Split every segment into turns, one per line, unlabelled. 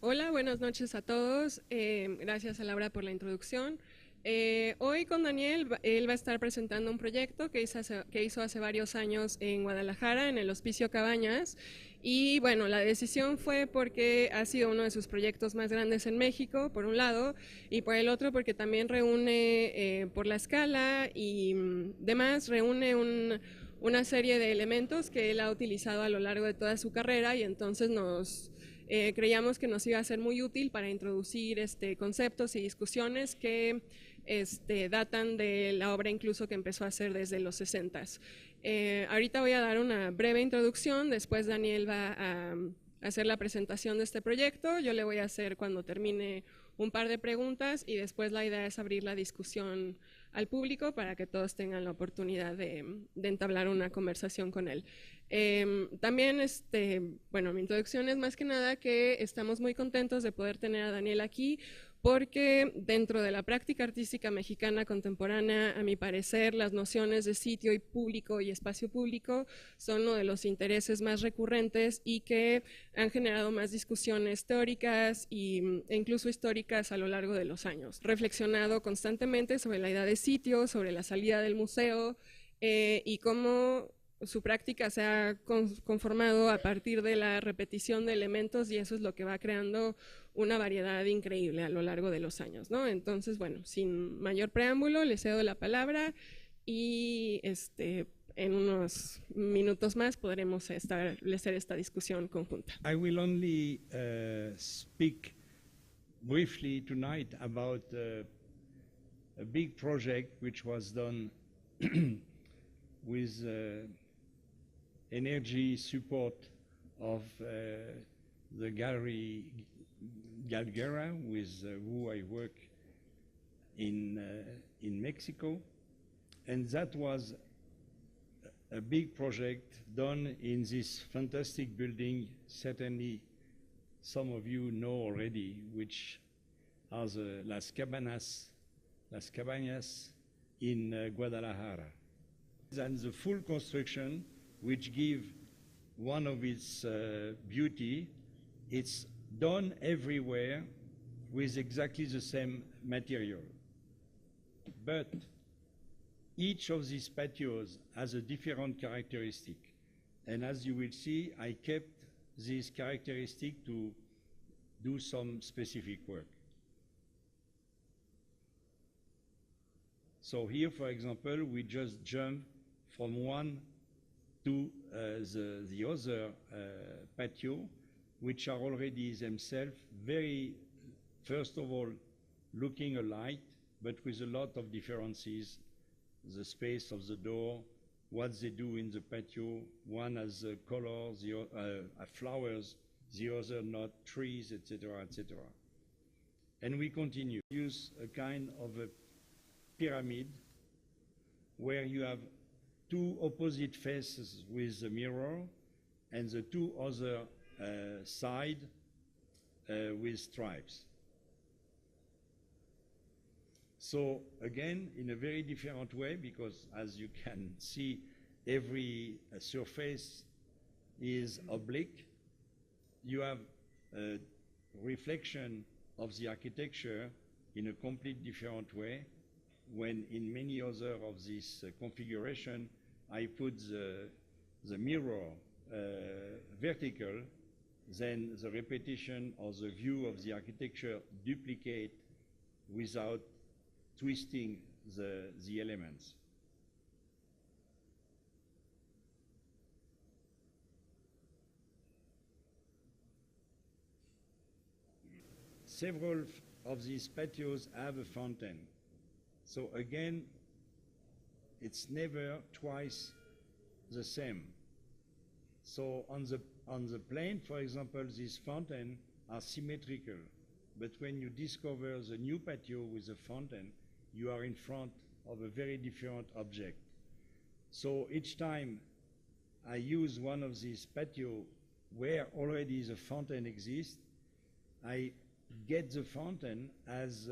Hola, buenas noches a todos. Gracias a Laura por la introducción. Hoy con Daniel, él va a estar presentando un proyecto que hizo hace varios años en Guadalajara, en el Hospicio Cabañas. Y bueno, la decisión fue porque ha sido uno de sus proyectos más grandes en México, por un lado, y por el otro porque también reúne, por la escala y demás, reúne una serie de elementos que él ha utilizado a lo largo de toda su carrera, y entonces creíamos que nos iba a ser muy útil para introducir conceptos y discusiones que datan de la obra incluso que empezó a hacer desde los 60s. Ahorita voy a dar una breve introducción, después Daniel va a hacer la presentación de este proyecto, yo le voy a hacer cuando termine un par de preguntas y después la idea es abrir la discusión al público para que todos tengan la oportunidad de entablar una conversación con él. También, bueno, mi introducción es más que nada que estamos muy contentos de poder tener a Daniel aquí porque dentro de la práctica artística mexicana contemporánea, a mi parecer, las nociones de sitio y público y espacio público son uno de los intereses más recurrentes y que han generado más discusiones teóricas e incluso históricas a lo largo de los años. Reflexionado constantemente sobre la idea de sitio, sobre la salida del museo y cómo su práctica se ha conformado a partir de la repetición de elementos, y eso es lo que va creando una variedad increíble a lo largo de los años, ¿no? Entonces, bueno, sin mayor preámbulo, le cedo la palabra y en unos minutos más podremos establecer esta discusión conjunta.
I will only speak briefly tonight about a big project which was done with energy support of the gallery Galguera, with who I work in Mexico, and that was a big project done in this fantastic building. Certainly some of you know already, which are the Las Cabañas in Guadalajara. And the full construction, which give one of its beauty, it's done everywhere with exactly the same material. But each of these patios has a different characteristic. And as you will see, I kept this characteristic to do some specific work. So here, for example, we just jump from one to the other patio, which are already themselves very, first of all, looking alike, but with a lot of differences. The space of the door, what they do in the patio. One has colors, flowers, the other not, trees, etc., etc. And we continue. Use a kind of a pyramid where you have two opposite faces with a mirror and the two other side with stripes. So again, in a very different way, because as you can see, every surface is oblique. You have a reflection of the architecture in a completely different way, when in many other of this configuration, I put the mirror vertical, then the repetition or the view of the architecture duplicate without twisting the elements. Several of these patios have a fountain. So again, it's never twice the same. So on the plane, for example, these fountains are symmetrical. But when you discover the new patio with a fountain, you are in front of a very different object. So each time I use one of these patio where already the fountain exists, I get the fountain as,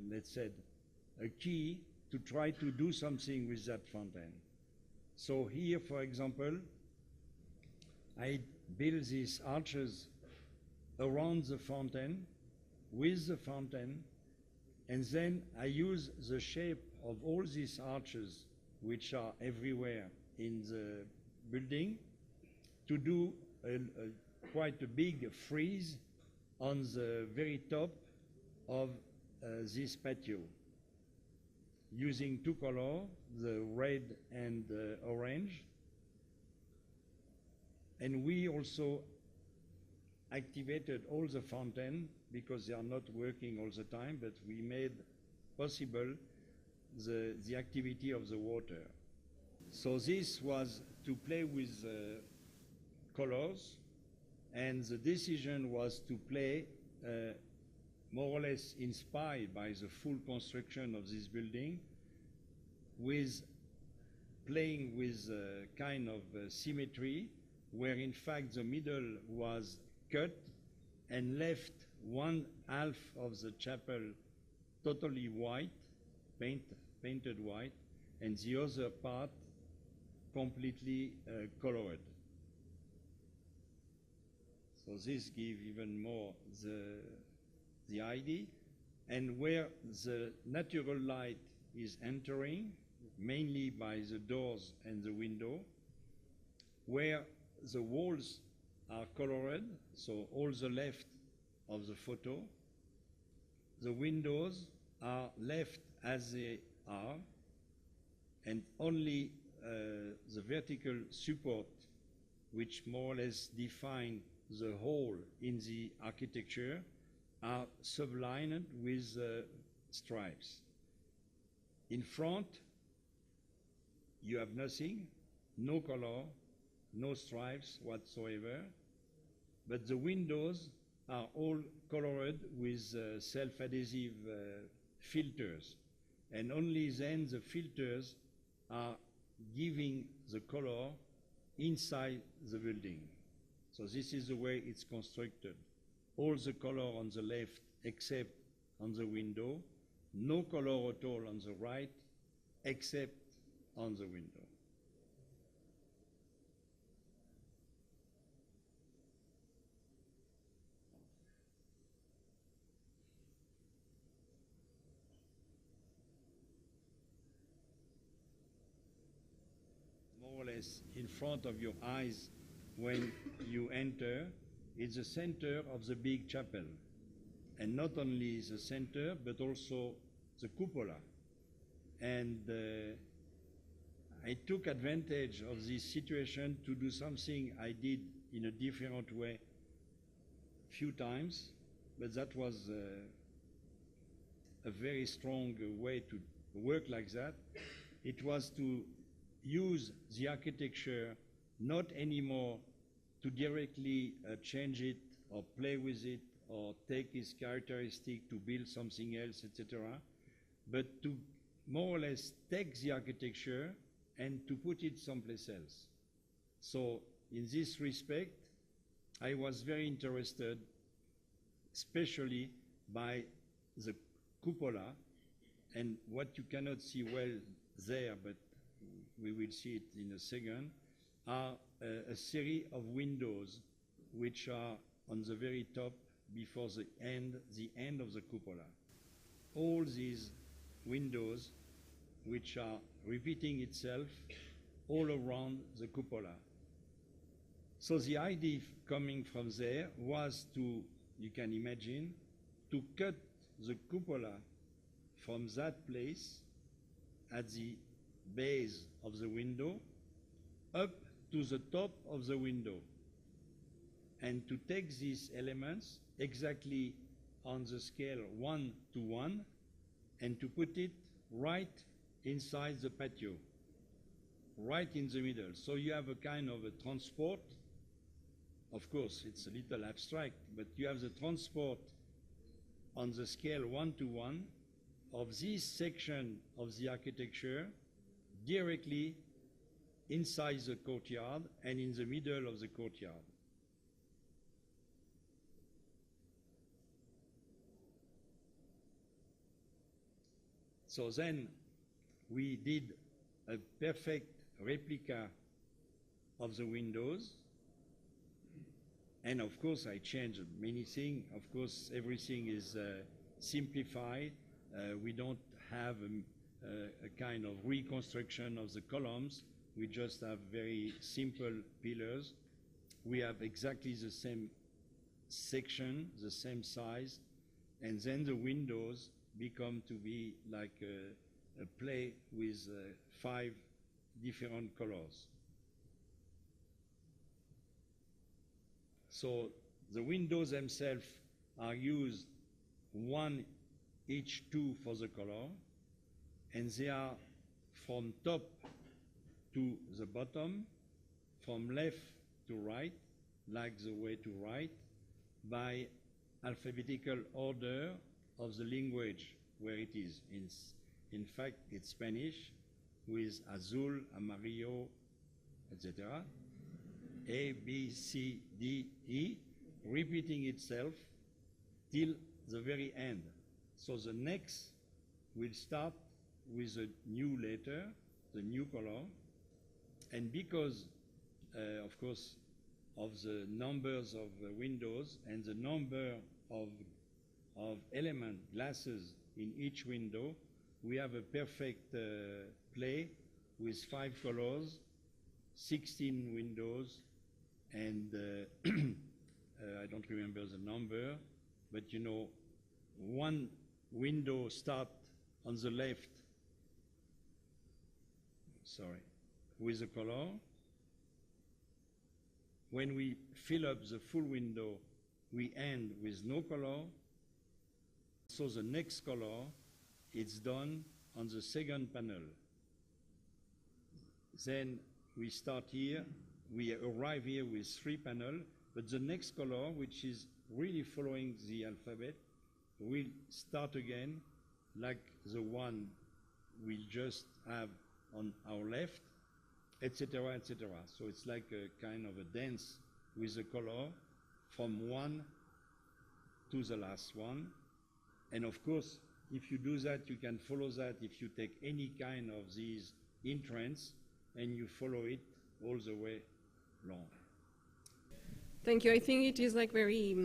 let's say, a key to try to do something with that fountain. So here, for example, I build these arches around the fountain, with the fountain, and then I use the shape of all these arches, which are everywhere in the building, to do quite a big frieze on the very top of this patio, using two colors, the red and the orange. And we also activated all the fountain because they are not working all the time, but we made possible the activity of the water. So this was to play with colors, and the decision was to play more or less inspired by the full construction of this building, with playing with kind of symmetry, where in fact the middle was cut and left one half of the chapel totally white, painted white, and the other part completely colored. So this gives even more the idea. And where the natural light is entering, mainly by the doors and the window, where the walls are colored, so all the left of the photo, the windows are left as they are, and only the vertical support, which more or less define the whole in the architecture, are sublined with stripes. In front, you have nothing, no color, no stripes whatsoever, but the windows are all colored with self-adhesive filters, and only then the filters are giving the color inside the building. So this is the way it's constructed. All the color on the left except on the window, no color at all on the right except on the window. More or less in front of your eyes when you enter, it's the center of the big chapel. And not only the center, but also the cupola. And I took advantage of this situation to do something I did in a different way few times, but that was a very strong way to work like that. It was to use the architecture not anymore to directly change it or play with it or take its characteristic to build something else, etc., but to more or less take the architecture and to put it someplace else. So in this respect, I was very interested, especially by the cupola, and what you cannot see well there, but we will see it in a second, are a series of windows which are on the very top before the end of the cupola. All these windows which are repeating itself all around the cupola. So the idea coming from there was to, you can imagine, to cut the cupola from that place at the base of the window up to the top of the window, and to take these elements exactly on the scale 1 to 1 and to put it right inside the patio, right in the middle. So you have a kind of a transport. Of course, it's a little abstract, but you have the transport on the scale 1 to 1 of this section of the architecture directly inside the courtyard and in the middle of the courtyard. So then we did a perfect replica of the windows, And of course, I changed many things. Of course, everything is simplified. We don't have a kind of reconstruction of the columns. We just have very simple pillars. We have exactly the same section, the same size, and then the windows become to be like a play with 5 different colors. So the windows themselves are used one each 2 for the color, and they are from top to the bottom, from left to right, like the way to write, by alphabetical order of the language where it is. In fact, it's Spanish with azul, amarillo, etc. A, B, C, D, E, repeating itself till the very end. So the next will start with a new letter, the new color, and because, of course, of the numbers of windows and the number of element glasses in each window, we have a perfect play with 5 colors, 16 windows, and I don't remember the number, but you know, one window start on the left, sorry, with a color. When we fill up the full window, we end with no color. So the next color, it's done on the second panel. Then we start here, we arrive here with 3 panels, but the next color, which is really following the alphabet, will start again like the one we just have on our left, etc., etc. So it's like a kind of a dance with the color from one to the last one. And of course, if you do that, you can follow that if you take any kind of these entrance and you follow it all the way long.
Thank you. I think it is like very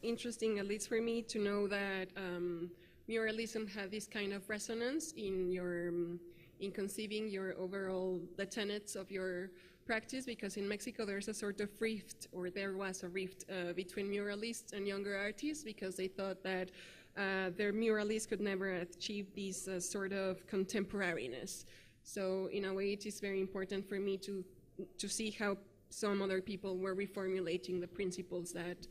interesting, at least for me, to know that muralism had this kind of resonance in your in conceiving your overall the tenets of your practice, because in Mexico there's a sort of rift, or there was a rift between muralists and younger artists, because they thought that their muralists could never achieve this sort of contemporariness. So in a way, it is very important for me to see how some other people were reformulating the principles that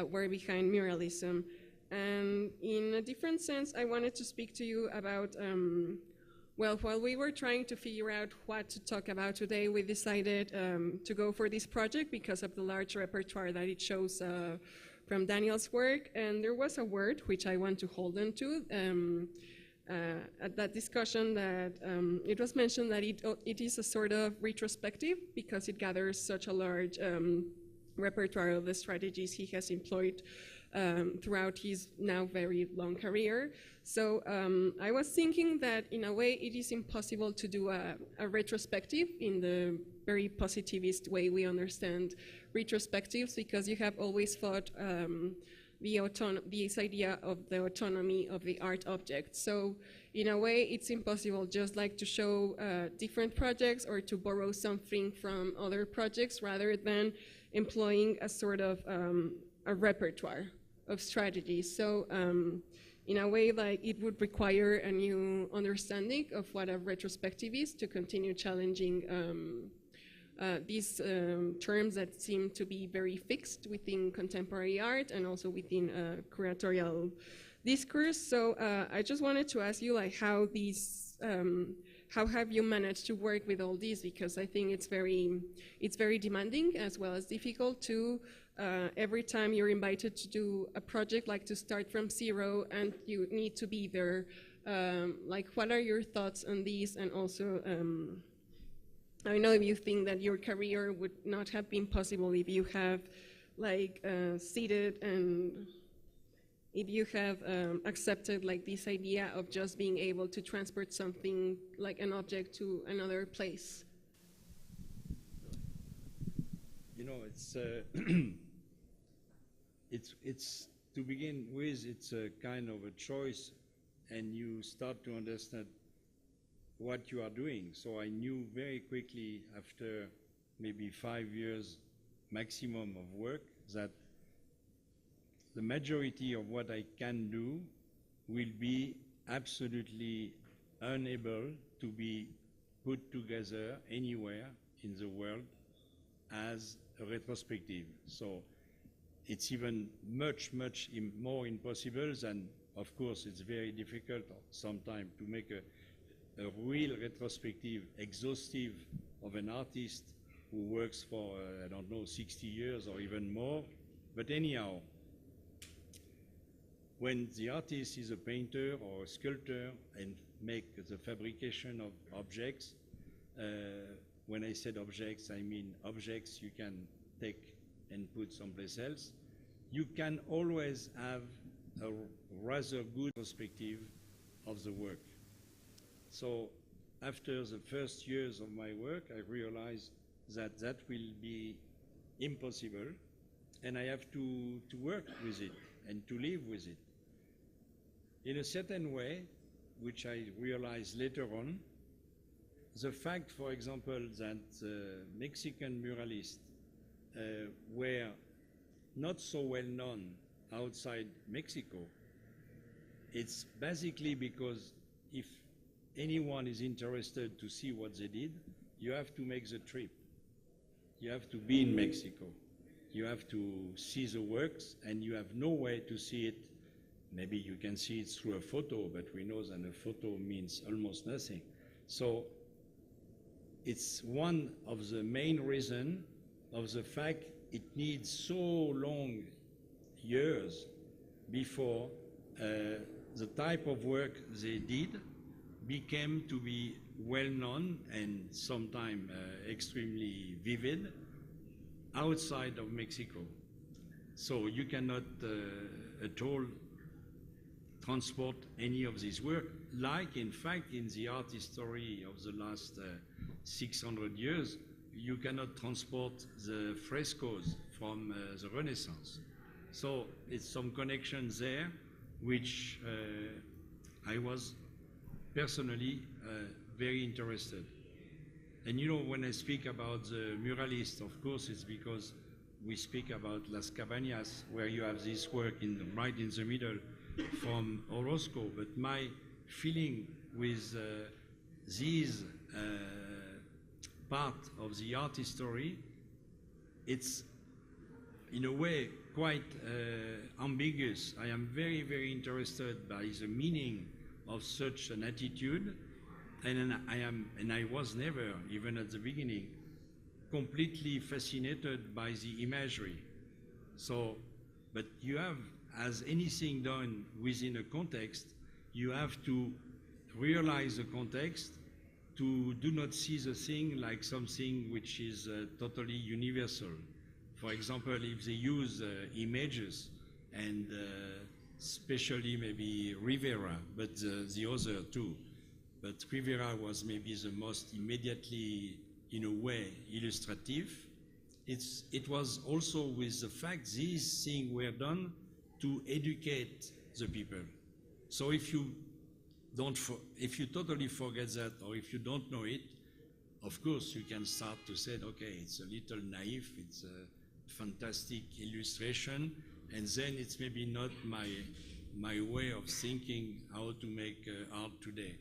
were behind muralism. And in a different sense, I wanted to speak to you about, well, while we were trying to figure out what to talk about today, we decided to go for this project because of the large repertoire that it shows from Daniel's work. And there was a word which I want to hold on to at that discussion, that it was mentioned that it is a sort of retrospective because it gathers such a large repertoire of the strategies he has employed throughout his now very long career. So I was thinking that in a way it is impossible to do a retrospective in the very positivist way we understand retrospectives, because you have always thought this idea of the autonomy of the art object. So in a way it's impossible just like to show different projects or to borrow something from other projects, rather than employing a sort of a repertoire of strategies. So in a way, like, it would require a new understanding of what a retrospective is to continue challenging these terms that seem to be very fixed within contemporary art and also within curatorial discourse. So I just wanted to ask you, like, how have you managed to work with all these? Because I think it's very demanding as well as difficult to every time you're invited to do a project, like to start from zero, and you need to be there. Like, what are your thoughts on these? And also, I don't know if you think that your career would not have been possible if you have, like, seated and if you have accepted, like, this idea of just being able to transport something, like an object, to another place.
You know, it's it's to begin with, it's a kind of a choice, and you start to understand what you are doing. So I knew very quickly after maybe 5 years maximum of work that the majority of what I can do will be absolutely unable to be put together anywhere in the world as a retrospective. So it's even much more impossible than, of course, it's very difficult sometimes to make a real retrospective, exhaustive of an artist who works for, I don't know, 60 years or even more. But anyhow, when the artist is a painter or a sculptor and make the fabrication of objects, when I said objects, I mean objects you can take and put someplace else, you can always have a rather good perspective of the work. So after the first years of my work, I realized that that will be impossible, and I have to work with it and to live with it. In a certain way, which I realized later on, the fact, for example, that Mexican muralists were not so well known outside Mexico, it's basically because if anyone is interested to see what they did, you have to make the trip. You have to be in Mexico. You have to see the works, and you have no way to see it. Maybe you can see it through a photo, but we know that a photo means almost nothing. So it's one of the main reasons of the fact it needs so long years before the type of work they did became to be well known and sometimes extremely vivid outside of Mexico. So you cannot at all transport any of this work, like in fact in the art history of the last 600 years, you cannot transport the frescoes from the Renaissance. So it's some connections there which I was personally very interested. And you know, when I speak about the muralist, of course, it's because we speak about Las Cabañas, where you have this work right in the middle from Orozco. But my feeling with these part of the art history, it's in a way quite ambiguous. I am very interested by the meaning of such an attitude, and I was never, even at the beginning, completely fascinated by the imagery. So, but you have, as anything done within a context, you have to realize the context, to do not see the thing like something which is totally universal. For example, if they use images, and especially maybe Rivera, but the other too. But Rivera was maybe the most immediately, in a way, illustrative. It was also with the fact these things were done to educate the people. So if you totally forget that, or if you don't know it, of course you can start to say, okay, it's a little naive, it's a fantastic illustration, and then it's maybe not my way of thinking how to make art today.